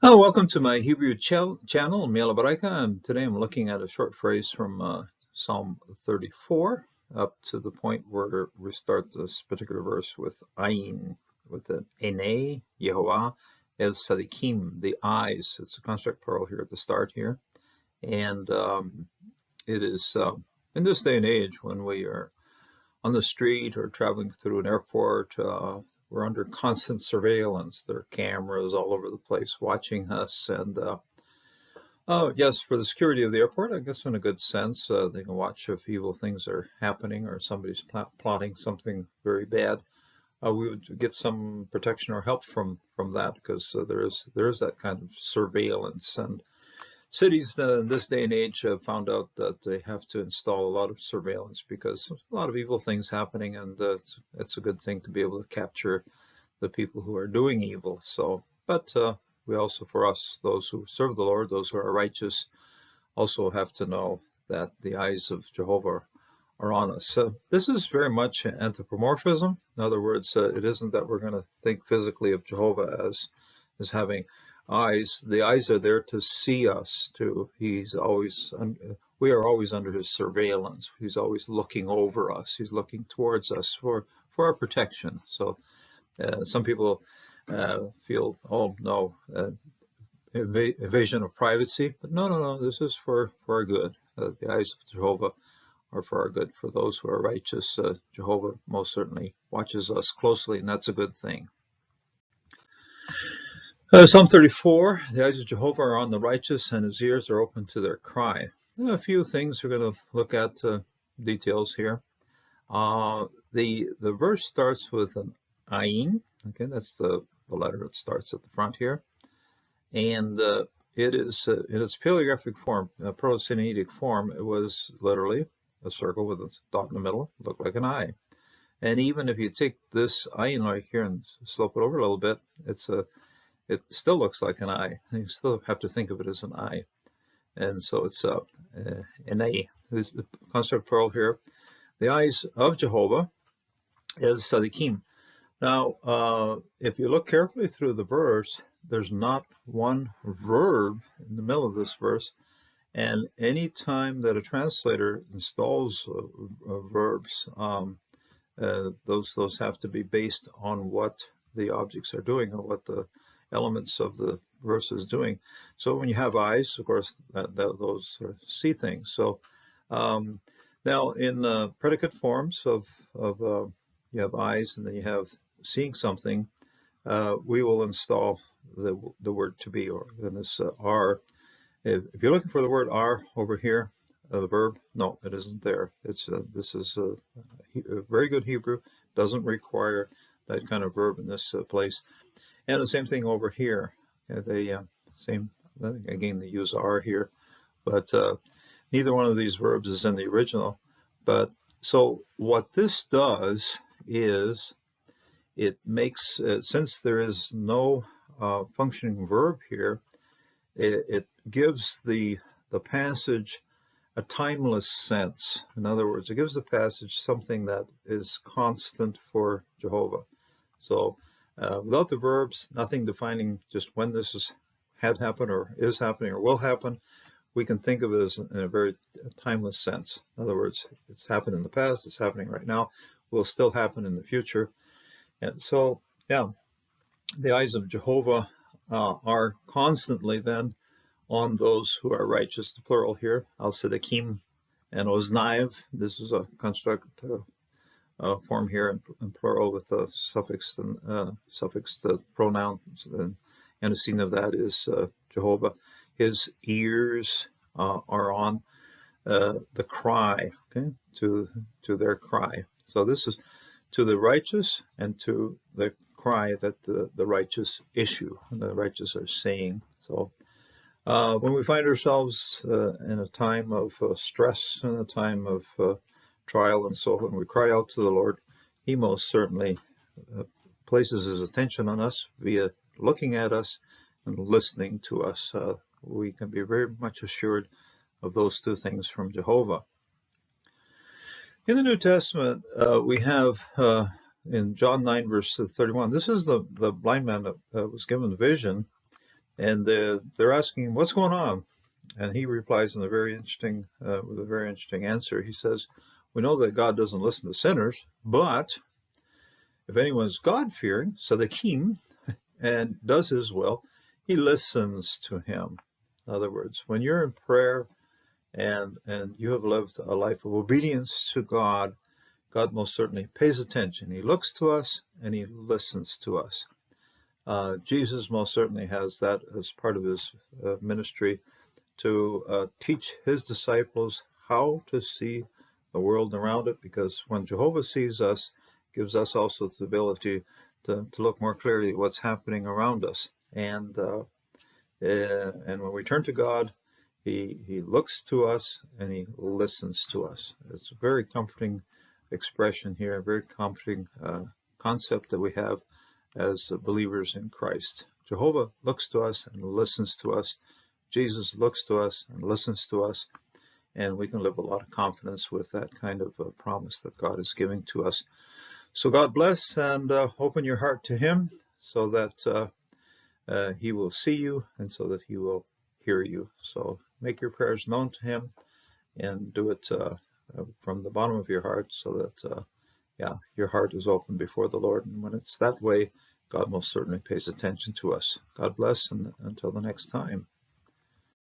Hello, welcome to my Hebrew channel, Mila Baraka, and today I'm looking at a short phrase from Psalm 34 up to the point where we start this particular verse with Ayin, with the Ene, Jehovah, El Sadikim, the eyes. It's a construct plural here at the start here. And it is in this day and age when we are on the street or traveling through an airport, we're under constant surveillance. There are cameras all over the place watching us. And oh, yes, for the security of the airport, I guess in a good sense, they can watch if evil things are happening or somebody's plotting something very bad. We would get some protection or help from that because there is that kind of surveillance. And cities in this day and age have found out that they have to install a lot of surveillance because there's a lot of evil things happening, and it's a good thing to be able to capture the people who are doing evil. So, but we also, for us, those who serve the Lord, those who are righteous, also have to know that the eyes of Jehovah are on us. So this is very much anthropomorphism. In other words, it isn't that we're going to think physically of Jehovah as having eyes. The eyes are there to see us. We are always under his surveillance. He's always looking over us. He's looking towards us for our protection. So some people feel, oh no, evasion of privacy. But no. This is for our good. The eyes of Jehovah are for our good. For those who are righteous, Jehovah most certainly watches us closely, and that's a good thing. Psalm 34, the eyes of Jehovah are on the righteous, and his ears are open to their cry. A few things we're going to look at, details here. The verse starts with an ayin. Okay, that's the letter that starts at the front here, and it is in its paleographic form, Proto-Sinaitic form. It was literally a circle with a dot in the middle, looked like an eye. And even if you take this ayin right here and slope it over a little bit, it still looks like an eye. You still have to think of it as an eye. And so it's an A. This is the construct plural here. The eyes of Jehovah is Sadikim. Now, if you look carefully through the verse, there's not one verb in the middle of this verse. And any time that a translator installs verbs, those have to be based on what the objects are doing or what the elements of the verse is doing. So when you have eyes, of course, those are see things. So now in predicate forms of you have eyes and then you have seeing something, we will install the word to be, or in this are. If you're looking for the word are over here, the verb, no, it isn't there. This is a very good Hebrew. Doesn't require that kind of verb in this place. And the same thing over here. Same again. They use are here, but neither one of these verbs is in the original. But so what this does is it makes, since there is no functioning verb here, it gives the passage a timeless sense. In other words, it gives the passage something that is constant for Jehovah. So without the verbs, nothing defining just when this had happened or is happening or will happen, we can think of it as in a very timeless sense. In other words, it's happened in the past, it's happening right now, will still happen in the future. And so, yeah, the eyes of Jehovah are constantly then on those who are righteous. The plural here, Al Sadikim and Oznaiv. This is a construct form here in plural with a suffix the pronouns, and a scene of that is Jehovah. His ears are on the cry, okay, to their cry. So this is to the righteous and to the cry that the righteous issue and the righteous are saying. So when we find ourselves in a time of stress, in a time of trial and so on, we cry out to the Lord, he most certainly places his attention on us via looking at us and listening to us. We can be very much assured of those two things from Jehovah. In the New Testament, we have in John 9, verse 31, this is the blind man that was given the vision. And they're asking, what's going on? And he replies in a very interesting, with a very interesting answer. He says, we know that God doesn't listen to sinners, but if anyone's God-fearing, tzaddikim, and does his will, he listens to him. In other words, when you're in prayer and you have lived a life of obedience to God, God most certainly pays attention. He looks to us and he listens to us. Jesus most certainly has that as part of his ministry to teach his disciples how to see the world around it, because when Jehovah sees us, gives us also the ability to look more clearly at what's happening around us. And when we turn to God, he looks to us and he listens to us. It's a very comforting expression here, a very comforting concept that we have as believers in Christ. Jehovah looks to us and listens to us. Jesus looks to us and listens to us, and we can live a lot of confidence with that kind of promise that God is giving to us. So God bless, and open your heart to him so that he will see you and so that he will hear you. So make your prayers known to him and do it from the bottom of your heart so that, your heart is open before the Lord. And when it's that way, God most certainly pays attention to us. God bless, and until the next time.